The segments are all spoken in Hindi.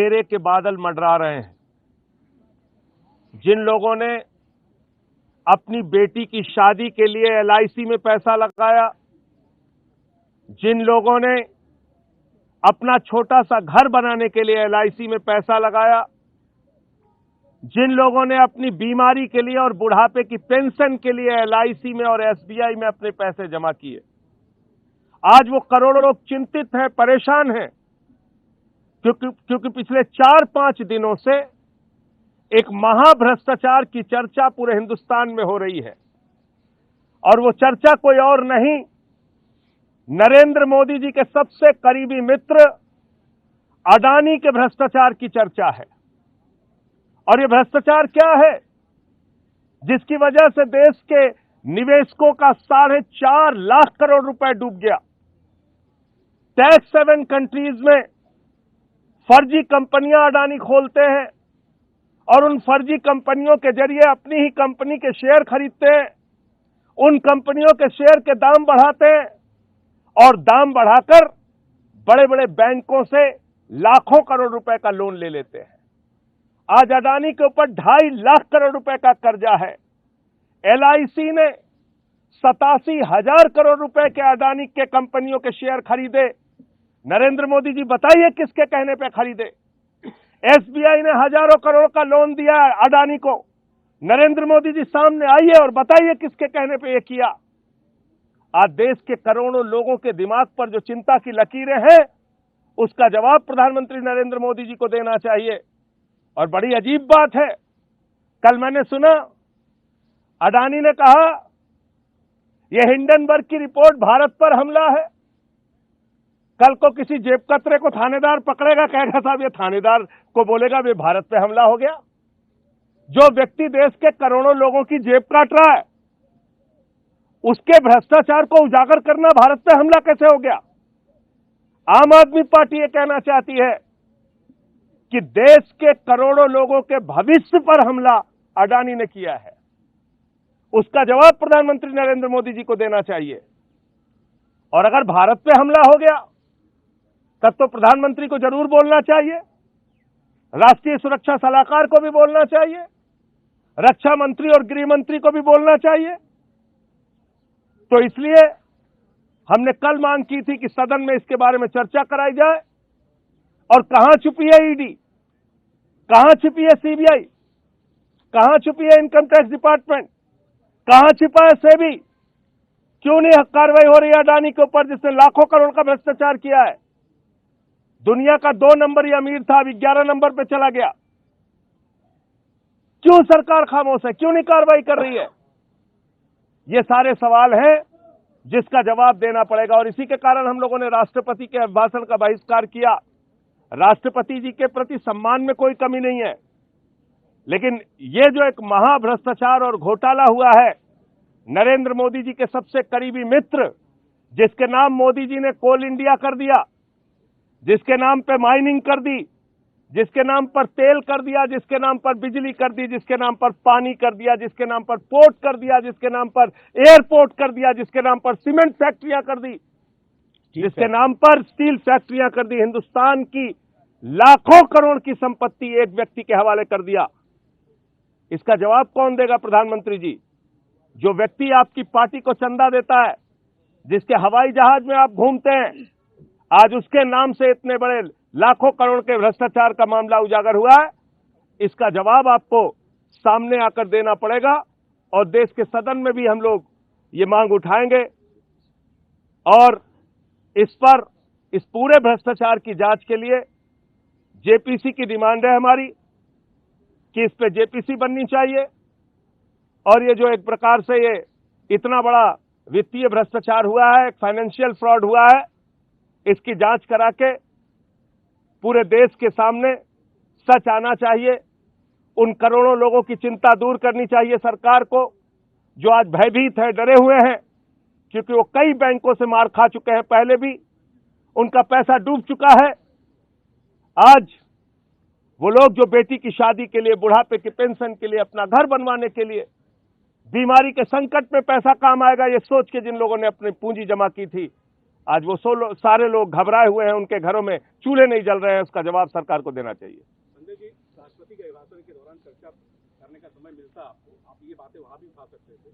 अंधेरे के बादल मंडरा रहे हैं। जिन लोगों ने अपनी बेटी की शादी के लिए एलआईसी में पैसा लगाया, जिन लोगों ने अपना छोटा सा घर बनाने के लिए एलआईसी में पैसा लगाया, जिन लोगों ने अपनी बीमारी के लिए और बुढ़ापे की पेंशन के लिए एलआईसी में और एसबीआई में अपने पैसे जमा किए, आज वो करोड़ों लोग चिंतित हैं, परेशान हैं, क्योंकि पिछले 4-5 दिनों से एक महाभ्रष्टाचार की चर्चा पूरे हिंदुस्तान में हो रही है। और वो चर्चा कोई और नहीं, नरेंद्र मोदी जी के सबसे करीबी मित्र अडानी के भ्रष्टाचार की चर्चा है। और ये भ्रष्टाचार क्या है जिसकी वजह से देश के निवेशकों का 4.5 लाख करोड़ रुपए डूब गया। टैक्स हेवन कंट्रीज में फर्जी कंपनियां अडानी खोलते हैं और उन फर्जी कंपनियों के जरिए अपनी ही कंपनी के शेयर खरीदते हैं, उन कंपनियों के शेयर के दाम बढ़ाते हैं और दाम बढ़ाकर बड़े बड़े बैंकों से लाखों करोड़ रुपए का लोन ले लेते हैं। आज अडानी के ऊपर 2.5 लाख करोड़ रुपए का कर्जा है। एलआईसी ने 87,000 करोड़ रुपए के अडानी के कंपनियों के शेयर खरीदे। नरेंद्र मोदी जी बताइए किसके कहने पे खरीदे? एसबीआई ने हजारों करोड़ का लोन दिया है अडानी को। नरेंद्र मोदी जी सामने आइए और बताइए किसके कहने पे ये किया। आज देश के करोड़ों लोगों के दिमाग पर जो चिंता की लकीरें हैं, उसका जवाब प्रधानमंत्री नरेंद्र मोदी जी को देना चाहिए। और बड़ी अजीब बात है, कल मैंने सुना अडानी ने कहा यह हिंडनबर्ग की रिपोर्ट भारत पर हमला है। कल को किसी जेब कतरे को थानेदार पकड़ेगा, कहेगा साहब ये थानेदार को बोलेगा वे भारत पे हमला हो गया। जो व्यक्ति देश के करोड़ों लोगों की जेब काट रहा है, उसके भ्रष्टाचार को उजागर करना भारत पे हमला कैसे हो गया? आम आदमी पार्टी ये कहना चाहती है कि देश के करोड़ों लोगों के भविष्य पर हमला अडानी ने किया है। उसका जवाब प्रधानमंत्री नरेंद्र मोदी जी को देना चाहिए। और अगर भारत पे हमला हो गया तब तो प्रधानमंत्री को जरूर बोलना चाहिए, राष्ट्रीय सुरक्षा सलाहकार को भी बोलना चाहिए, रक्षा मंत्री और गृह मंत्री को भी बोलना चाहिए। तो इसलिए हमने कल मांग की थी कि सदन में इसके बारे में चर्चा कराई जाए। और कहां छुपी है ईडी, कहां छुपी है सीबीआई, कहां छुपी है इनकम टैक्स डिपार्टमेंट, कहां छिपा है सेबी? क्यों नहीं कार्रवाई हो रही है अडानी के ऊपर जिसने लाखों करोड़ का भ्रष्टाचार किया है? दुनिया का 2 नंबरी अमीर था, अब 11 नंबर पे चला गया। क्यों सरकार खामोश है, क्यों नहीं कार्रवाई कर रही है? ये सारे सवाल हैं जिसका जवाब देना पड़ेगा। और इसी के कारण हम लोगों ने राष्ट्रपति के अभिभाषण का बहिष्कार किया। राष्ट्रपति जी के प्रति सम्मान में कोई कमी नहीं है, लेकिन ये जो एक महाभ्रष्टाचार और घोटाला हुआ है, नरेंद्र मोदी जी के सबसे करीबी मित्र जिसके नाम मोदी जी ने कोल इंडिया कर दिया, जिसके नाम पे माइनिंग कर दी, जिसके नाम पर तेल कर दिया, जिसके नाम पर बिजली कर दी, जिसके नाम पर पानी कर दिया, जिसके नाम पर पोर्ट कर दिया, जिसके नाम पर एयरपोर्ट कर दिया, जिसके नाम पर सीमेंट फैक्ट्रियां कर दी, जिसके नाम पर स्टील फैक्ट्रियां कर दी, हिंदुस्तान की लाखों करोड़ की संपत्ति एक व्यक्ति के हवाले कर दिया। इसका जवाब कौन देगा? प्रधानमंत्री जी। जो व्यक्ति आपकी पार्टी को चंदा देता है, जिसके हवाई जहाज में आप घूमते हैं, आज उसके नाम से इतने बड़े लाखों करोड़ के भ्रष्टाचार का मामला उजागर हुआ है। इसका जवाब आपको सामने आकर देना पड़ेगा। और देश के सदन में भी हम लोग ये मांग उठाएंगे और इस पूरे भ्रष्टाचार की जांच के लिए जेपीसी की डिमांड है हमारी कि इस पे जेपीसी बननी चाहिए। और ये जो एक प्रकार से ये इतना बड़ा वित्तीय भ्रष्टाचार हुआ है, फाइनेंशियल फ्रॉड हुआ है, इसकी जांच करा के पूरे देश के सामने सच आना चाहिए। उन करोड़ों लोगों की चिंता दूर करनी चाहिए सरकार को, जो आज भयभीत है, डरे हुए हैं, क्योंकि वो कई बैंकों से मार खा चुके हैं, पहले भी उनका पैसा डूब चुका है। आज वो लोग जो बेटी की शादी के लिए, बुढ़ापे की पेंशन के लिए, अपना घर बनवाने के लिए, बीमारी के संकट में पैसा काम आएगा ये सोच के जिन लोगों ने अपनी पूंजी जमा की थी, आज वो सारे लोग घबराए हुए हैं, उनके घरों में चूल्हे नहीं जल रहे हैं, उसका जवाब सरकार को देना चाहिए। संजय जी, राष्ट्रपति के अभिभाषण के दौरान चर्चा करने का समय मिलता आपको, आप ये बातें वहां भी उठा सकते थे,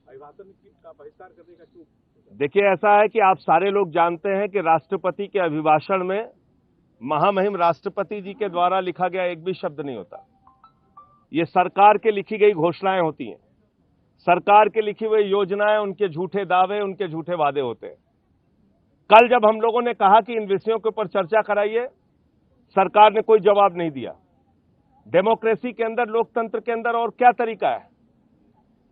अभिभाषण का बहिष्कार करने का क्यों? देखिए, ऐसा है कि आप सारे लोग जानते हैं कि राष्ट्रपति के अभिभाषण में महामहिम राष्ट्रपति जी के द्वारा लिखा गया एक भी शब्द नहीं होता। ये सरकार के लिखी गई घोषणाएं होती हैं, सरकार के लिखी हुई योजनाएं, उनके झूठे दावे, उनके झूठे वादे होते हैं। कल जब हम लोगों ने कहा कि इन विषयों के ऊपर चर्चा कराइए, सरकार ने कोई जवाब नहीं दिया। डेमोक्रेसी के अंदर, लोकतंत्र के अंदर और क्या तरीका है?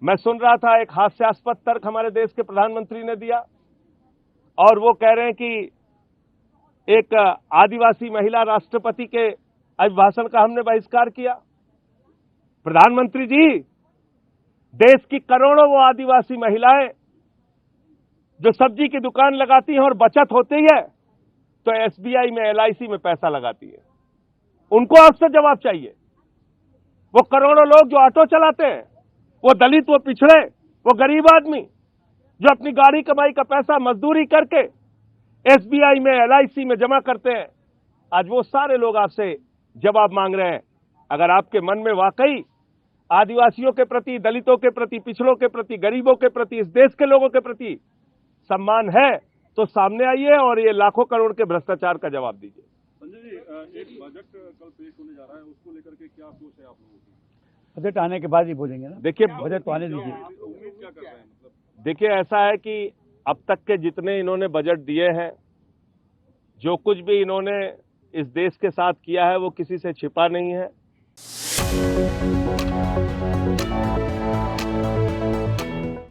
मैं सुन रहा था एक हास्यास्पद तर्क हमारे देश के प्रधानमंत्री ने दिया, और वो कह रहे हैं कि एक आदिवासी महिला राष्ट्रपति के अभिभाषण का हमने बहिष्कार किया। प्रधानमंत्री जी, देश की करोड़ों वो आदिवासी महिलाएं जो सब्जी की दुकान लगाती हैं और बचत होती है तो एसबीआई में, एलआईसी में पैसा लगाती है, उनको आपसे जवाब चाहिए। वो करोड़ों लोग जो ऑटो चलाते हैं, वो दलित, वो पिछड़े, वो गरीब आदमी जो अपनी गाड़ी कमाई का पैसा मजदूरी करके एसबीआई में, एलआईसी में जमा करते हैं, आज वो सारे लोग आपसे जवाब मांग रहे हैं। अगर आपके मन में वाकई आदिवासियों के प्रति, दलितों के प्रति, पिछड़ों के प्रति, गरीबों के प्रति, इस देश के लोगों के प्रति सम्मान है तो सामने आइए और ये लाखों करोड़ के भ्रष्टाचार का जवाब दीजिए। संजय जी, एक बजट कल पेश होने जा रहा है, उसको लेकर के क्या सोच है आप लोगों की? बजट आने के बाद ही बोलेंगे ना। देखिए, बजट तो आने दीजिए। उम्मीद क्या कर रहे हैं? मतलब देखिए, ऐसा है कि अब तक के जितने इन्होंने बजट दिए हैं, जो कुछ भी इन्होंने इस देश के साथ किया है, वो किसी से छिपा नहीं है।